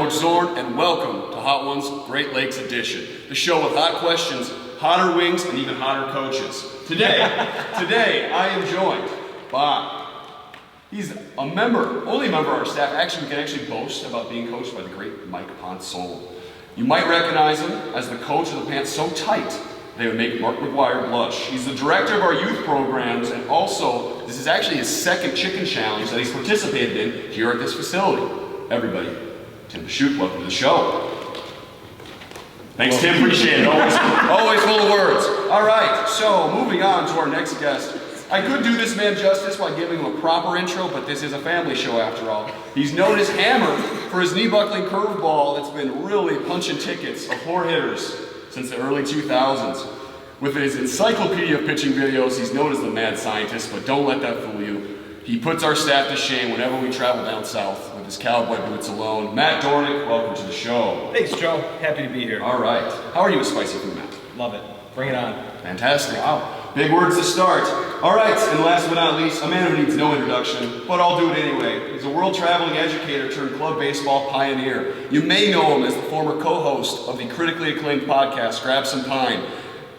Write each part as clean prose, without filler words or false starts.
Coach Zorn, and welcome to Hot Ones Great Lakes Edition, the show with hot questions, hotter wings, and even hotter coaches. Today I am joined by, he's a member, only member of our staff, we can boast about being coached by the great Mike Ponsole. You might recognize him as the coach of the pants so tight they would make Mark McGuire blush. He's the director of our youth programs, and also, this is actually his second chicken challenge that he's participated in here at this facility. Everybody, Tim Pashut, welcome to the show. Thanks, Tim, appreciate it. Always full of words. All right, so moving on to our next guest. I could do this man justice by giving him a proper intro, but this is a family show after all. He's known as Hammer for his knee-buckling curveball that's been really punching tickets of poor hitters since the early 2000s. With his encyclopedia of pitching videos, he's known as the mad scientist, but don't let that fool you. He puts our staff to shame whenever we travel down south with his cowboy boots alone. Matt Dornick, welcome to the show. Thanks, Joe. Happy to be here. All right. How are you with spicy food, Matt? Love it. Bring it on. Fantastic. Wow. Big words to start. All right, and last but not least, a man who needs no introduction, but I'll do it anyway. He's a world-traveling educator turned club baseball pioneer. You may know him as the former co-host of the critically acclaimed podcast, Grab Some Pine.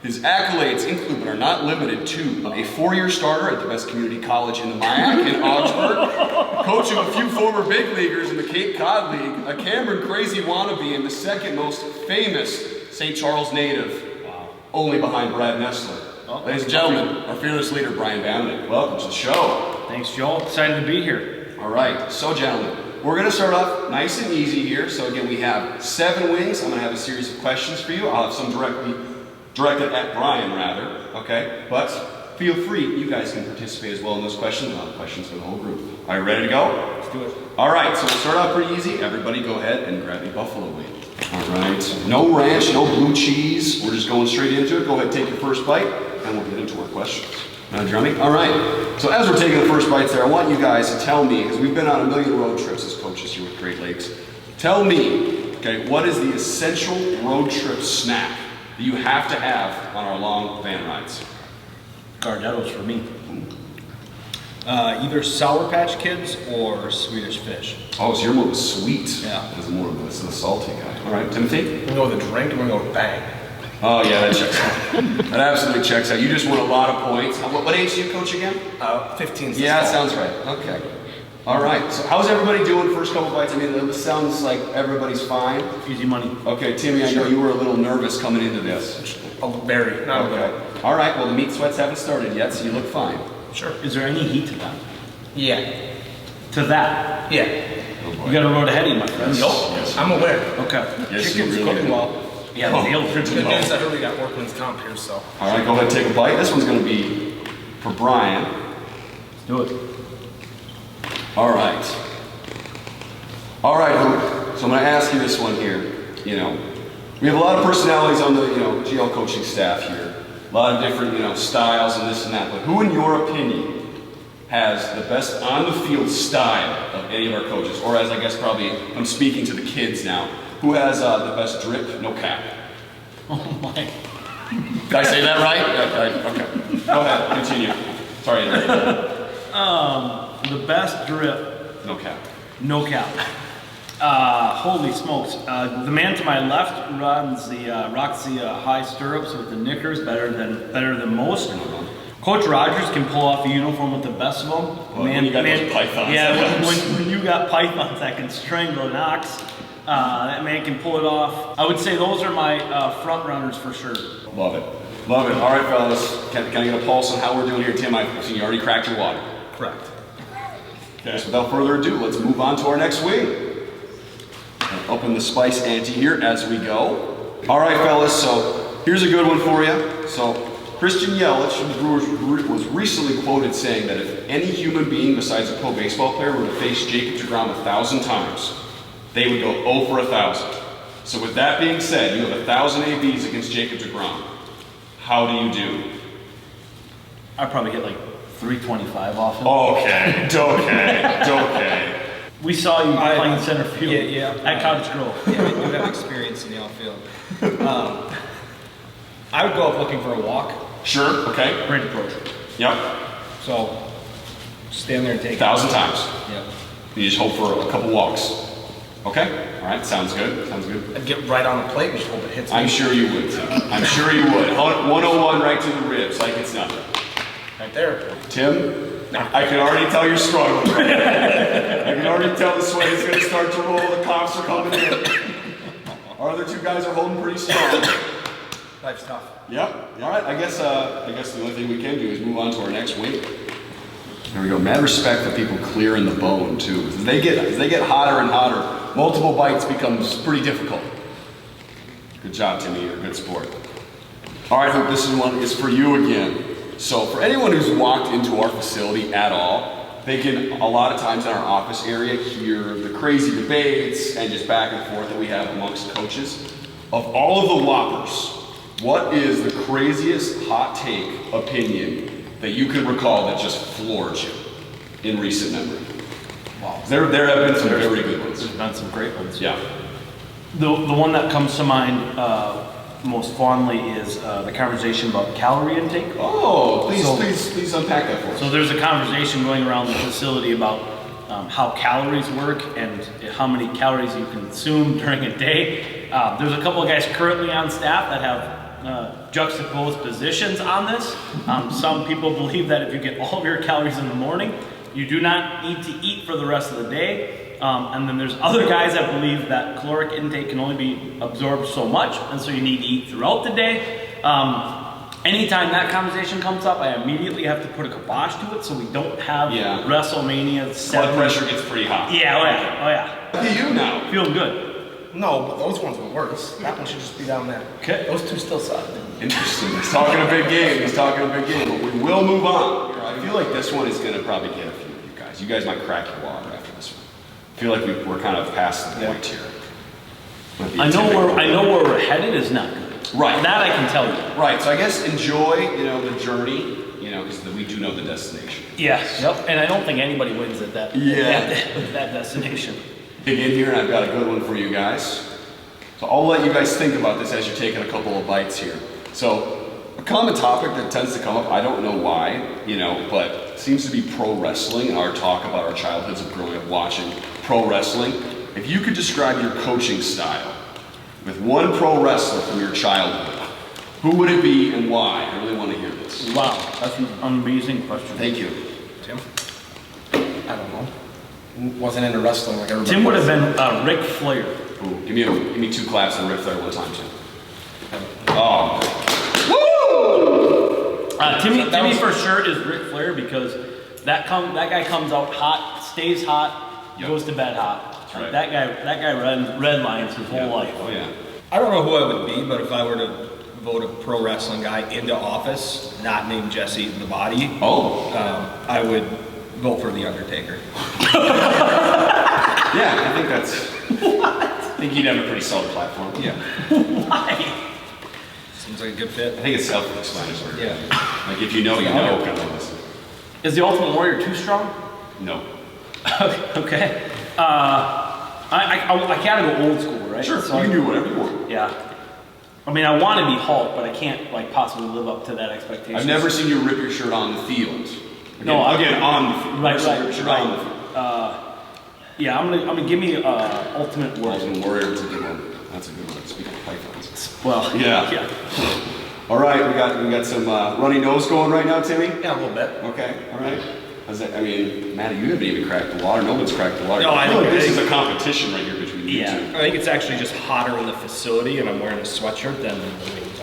His accolades include, but are not limited to, a 4-year starter at the best community college in the MIAC in Augsburg, coach of a few former big leaguers in the Cape Cod League, a Cameron crazy wannabe, and the second most famous St. Charles native, only behind Brad Nessler. Ladies and gentlemen, our fearless leader, Brian Bannick. Welcome to the show. Thanks, Joel. Excited to be here. All right, so gentlemen, we're going to start off nice and easy here. So again, we have 7 wings. I'm going to have a series of questions for you. I'll have some directed at Brian, rather, okay? But feel free, you guys can participate as well in those questions. I'll have questions for the whole group. Are you ready to go? Let's do it. All right, so we'll start off pretty easy. Everybody go ahead and grab a buffalo wing. All right, no ranch, no blue cheese. We're just going straight into it. Go ahead, take your first bite, and we'll get into our questions. Drumming? All right, so as we're taking the first bites there, I want you guys to tell me, because we've been on a million road trips as coaches here with Great Lakes, tell me, okay, what is the essential road trip snack that you have to have on our long van rides? Gardettos for me. Either Sour Patch Kids or Swedish Fish. Oh, so you're more of a sweet. Yeah. As more of a salty guy. All right, Timothy? We're going to go with a drink and we're going to go with bang. Oh, yeah, that checks out. That absolutely checks out. You just won a lot of points. What age do you coach again? 15. Yeah, that sounds right. Okay. All right, so how's everybody doing first couple bites? I mean, it sounds like everybody's fine. Easy money. Okay, Timmy, I know you were a little nervous coming into this. Oh, very. Not a little. All right, well, the meat sweats haven't started yet, so you look fine. Sure. Is there any heat to that? Yeah. To that? Yeah. You got a road ahead of you, my friend. Yes. I'm aware. Okay. Yes, Chicken's you really cooking do. well. Yeah, the ale Good news, I heard we got workman's comp here, so. All right, go ahead and take a bite. This one's going to be for Brian. Let's do it. All right. All right, Hoop. So I'm going to ask you this one here. You know, we have a lot of personalities on the, GL coaching staff here. A lot of different, styles and this and that. But who, in your opinion, has the best on-the-field style of any of our coaches? Or as I guess probably I'm speaking to the kids now. Who has the best drip, no cap? Oh my. Did I say that right? Okay. Go ahead, continue. Sorry, The best drip, no cap. no cap. Holy smokes. The man to my left rocks the high stirrups with the knickers better than most. Coach Rogers can pull off a uniform with the best of them. Well, when you got those pythons. Yeah, when you got pythons that can strangle an ox, that man can pull it off. I would say those are my front runners for sure. Love it. Love it. All right, fellas. Can I get a pulse on how we're doing here? Tim, I've seen you already cracked your water. Correct. Okay, so without further ado, let's move on to our next wing. Open the spice ante here as we go. All right, fellas, so here's a good one for you. So Christian Yelich from the Brewers was recently quoted saying that if any human being besides a pro baseball player were to face Jacob deGrom 1,000 times, they would go 0 for 1,000. So with that being said, you have 1,000 ABs against Jacob deGrom. How do you do? I'd probably get like 325 off him. Okay. We saw you playing center field at Cottage Grove. Yeah, we do have experience in the outfield. I would go up looking for a walk. Sure, okay. Great approach. Yep. So, stand there and take 1,000 times. Yep. You just hope for a couple walks. Okay, all right, sounds good, sounds good. I'd get right on the plate and just hope it hits me. I'm sure you would, Tim. I'm sure you would. 101 right to the ribs, like it's nothing. Right there. Tim, I can already tell you're struggling. I can already tell the sweat is going to start to roll. The coughs are coming in. Our other two guys are holding pretty strong. Life's tough. Yep. All right. I guess the only thing we can do is move on to our next weight. There we go. Mad respect for people clearing the bone too. As they get hotter and hotter, multiple bites becomes pretty difficult. Good job, Timmy. You're a good sport. All right, Hope. This is for you again. So for anyone who's walked into our facility at all, they can a lot of times in our office area hear the crazy debates and just back and forth that we have amongst coaches. Of all of the Whoppers, what is the craziest hot take opinion that you can recall that just floored you in recent memory? Wow. There have been some very good ones. There's been some great ones. Yeah. The one that comes to mind most fondly is the conversation about calorie intake. Oh, So- please unpack that for us. So there's a conversation going around the facility about how calories work and how many calories you consume during a day. There's a couple of guys currently on staff that have juxtaposed positions on this. Some people believe that if you get all of your calories in the morning, you do not need to eat for the rest of the day. And then there's other guys that believe that caloric intake can only be absorbed so much, and so you need to eat throughout the day. Anytime that conversation comes up, I immediately have to put a kibosh to it so we don't have Yeah. WrestleMania 7. Blood pressure gets pretty hot. Yeah, oh yeah, oh yeah. Look at you now. Feeling good. No, but those ones were worse. That one should just be down there. Okay. Those two still suck. Interesting. He's talking a big game. He's talking a big game. But we will move on. I feel like this one is going to probably get a few of you guys. You guys might crack your water after this one. I feel like we're kind of past the point here. Might be I know intimidating. where we're headed is not good. Right. That I can tell you. Right. So I guess enjoy, the journey, because we do know the destination. Yes. Yep. And I don't think anybody wins at that. Yeah. At that destination. Dig in here, and I've got a good one for you guys. So I'll let you guys think about this as you're taking a couple of bites here. So a common topic that tends to come up, I don't know why, but seems to be pro wrestling and our talk about our childhoods of growing up watching pro wrestling. If you could describe your coaching style with one pro wrestler from your childhood, who would it be and why? I really want to hear this. Wow, that's an amazing question. Thank you. Tim? I don't know. Wasn't into wrestling like everybody. Tim would have been Ric Flair. Ooh, give me 2 claps and Ric Flair one time, Tim. Oh. Timmy for sure is Ric Flair because that guy comes out hot, stays hot, Yep. goes to bed hot. That's right. That guy red lines his whole life. Oh yeah. I don't know who I would be, but if I were to vote a pro wrestling guy into office, not named Jesse the Body, Oh. I would vote for The Undertaker. Yeah, I think that's. I think you'd have a pretty solid platform. Yeah. Why? Seems like a good fit. I think it's self-explanatory. Yeah. Like if you know, you know, kind of listen. Is the Ultimate Warrior too strong? No. Okay. I gotta go old school, right? Sure, So you can do whatever you want. Yeah. I mean, I want to be Hulk, but I can't possibly live up to that expectation. I've never seen you rip your shirt on the field. Again, No, again on the field. Right, Rip your shirt on the field. Yeah, I'm gonna give me Ultimate Warrior. Ultimate Warrior, that's a good one. That's a good one. Speaking of pythons. Well, Yeah. All right, we got some runny nose going right now, Timmy. Yeah, a little bit. Okay, all right. Matty, you haven't even cracked the water. No one's cracked the water. No, I feel like think- this is a competition right here between you Yeah. two. I think it's actually just hotter in the facility and I'm wearing a sweatshirt than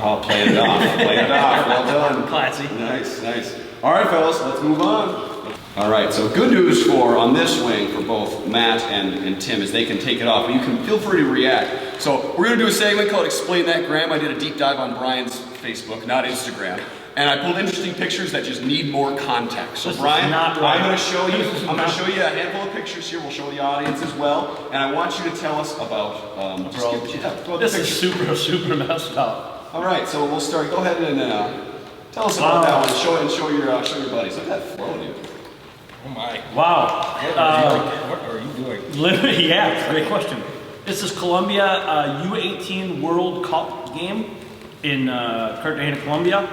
Oh, playing it off. Playing it off. Well done. Classy. Nice, nice. All right, fellas, let's move on. All right, so good news on this wing for both Matt and Tim is they can take it off, but you can feel free to react. So we're gonna do a segment called Explain That Graham. I did a deep dive on Brian's Facebook, not Instagram, and I pulled interesting pictures that just need more context. So This is Brian, not right. I'm gonna show you. This is I'm gonna not- show you a handful of pictures here. We'll show the audience as well, and I want you to tell us about. About the This is pictures. super messed up. All right, so we'll start. Go ahead and tell us about that one. Show your buddies. Look at that flow, dude. Oh my. Wow. What are you doing? Yeah, great question. This is Colombia U18 World Cup game in Cartagena, Colombia.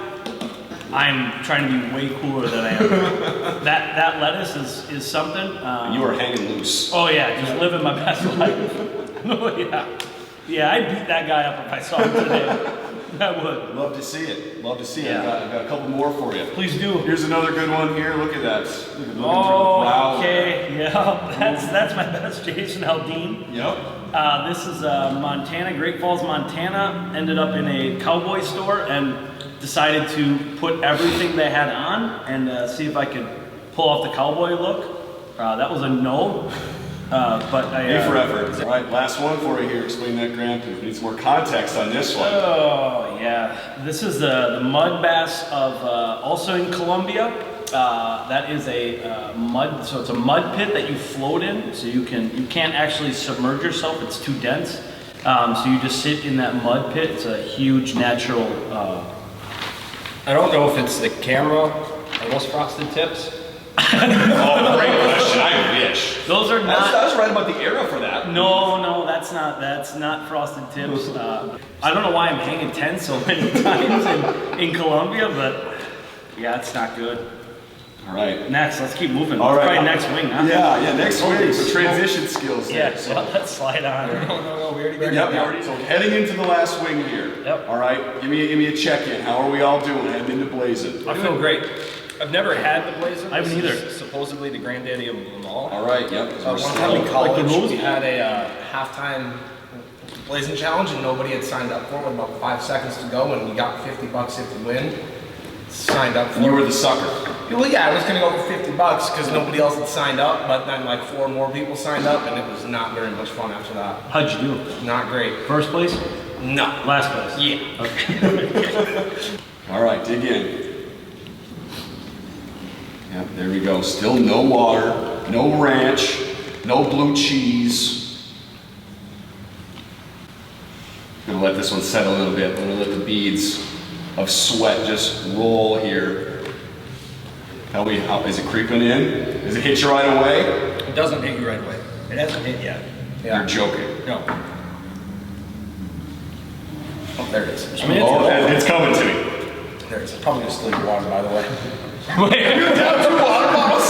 I'm trying to be way cooler than I am. that lettuce is something. You are hanging loose. Oh yeah, just living my best life. Oh yeah. Yeah, I'd beat that guy up if I saw him today. I would. Love to see it. Love to see it. Yeah. I've got a couple more for you. Please do. Here's another good one here. Look at that. Look at looking through the Oh, brow. okay. Yeah, that's my best Jason Aldean. Yep. This is Montana, Great Falls, Montana. Ended up in a cowboy store and decided to put everything they had on and see if I could pull off the cowboy look. That was a no. But I. A for effort. All right, last one for you here. Explain that, Grant. We need some more context on this one. Oh yeah, this is the mud bass of also in Colombia. That is a mud. So it's a mud pit that you float in. So you can't actually submerge yourself. It's too dense. So you just sit in that mud pit. It's a huge natural. I don't know if it's the camera or those frosted tips. Oh, great question. I wish. Those are not. I was right about the era for that. No, that's not frosted tips. I don't know why I'm hanging 10 so many times in Colombia, but yeah, it's not good. All right. Next, let's keep moving. All right. Probably next wing, huh? Yeah, next wing. So transition skills there. Yeah, So. let's slide on. No, we already did Yep, that. so heading into the last wing here. Yep. All right, give me a check-in. How are we all doing heading into Blazin'? I feel great. I've never had the Blazin'. I haven't This either. is supposedly the granddaddy of them all. All right, yep. One time in college, Like the rules? we had a halftime Blazing Challenge, and nobody had signed up for it with about 5 seconds to go, and we got $50 if you win. Signed up for And you it. were the sucker. Well, yeah, I was gonna go for $50 because nobody else had signed up, but then like 4 more people signed up, and it was not very much fun after that. How'd you do? Not great. First place? No. Last place? Yeah. Okay. All right, dig in. Yep, there we go. Still no water, no ranch, no blue cheese. Gonna let this one set a little bit. I'm gonna let the beads of sweat just roll here. Tell me, how is it creeping in? Does it hit you right away? It doesn't hit you right away. It hasn't hit yet. You're joking. No. Oh, there it is. I mean, Oh, it's coming to me. There it is. Probably gonna steal your water, by the way. Down 2 water bottles.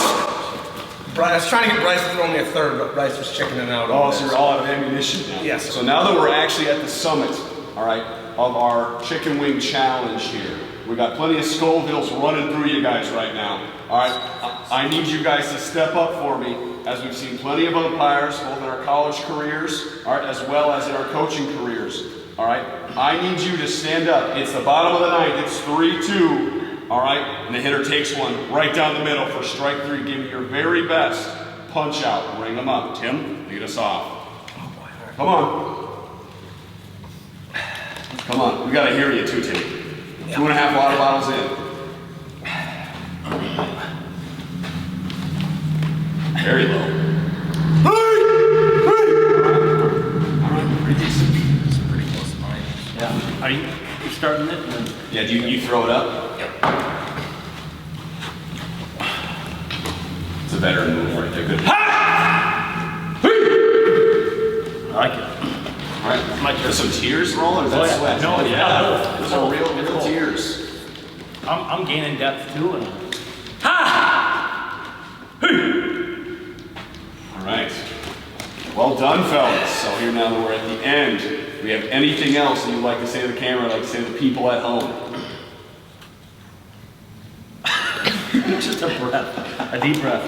Bryce, I was trying to get Bryce to throw me a third, but Bryce was chickening out. Oh, on so this. you're all out of ammunition now. Yes. So now that we're actually at the summit, all right, of our chicken wing challenge here, we got plenty of Scovilles running through you guys right now. All right, I need you guys to step up for me, as we've seen plenty of umpires, both in our college careers, all right, as well as in our coaching careers. All right, I need you to stand up. It's the bottom of the ninth. It's 3-2. All right, and the hitter takes one right down the middle for strike 3. Give me your very best punch out. Ring them up. Tim, lead us off. Come on. Come on. We got to hear you too, Timmy. 2.5 water bottles in. Very low. All right, pretty decent. It's pretty close to mine. Yeah. Are you starting it? Then? Yeah, do you throw it up? It's a veteran move right there. Good. I like it. All right. My turn. There's some tears rolling, or is that Oh, yeah. sweat? No, it's yeah. not. Those are real, It's real cold. tears. I'm gaining depth too. And All right. Well done, fellas. So here now that we're at the end, do we have anything else that you'd like to say to the camera, like to say to the people at home? just a breath, a deep breath.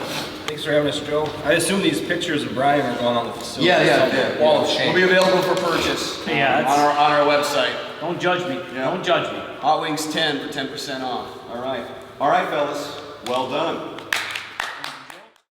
Thanks for having us, Joe. I assume these pictures of Brian are going on the facility. Wall of shame. We'll be available for purchase Yeah, on that's- our website. Don't judge me. Yeah. Don't judge me. Hot Wings 10 for 10% off. All right. All right, fellas. Well done.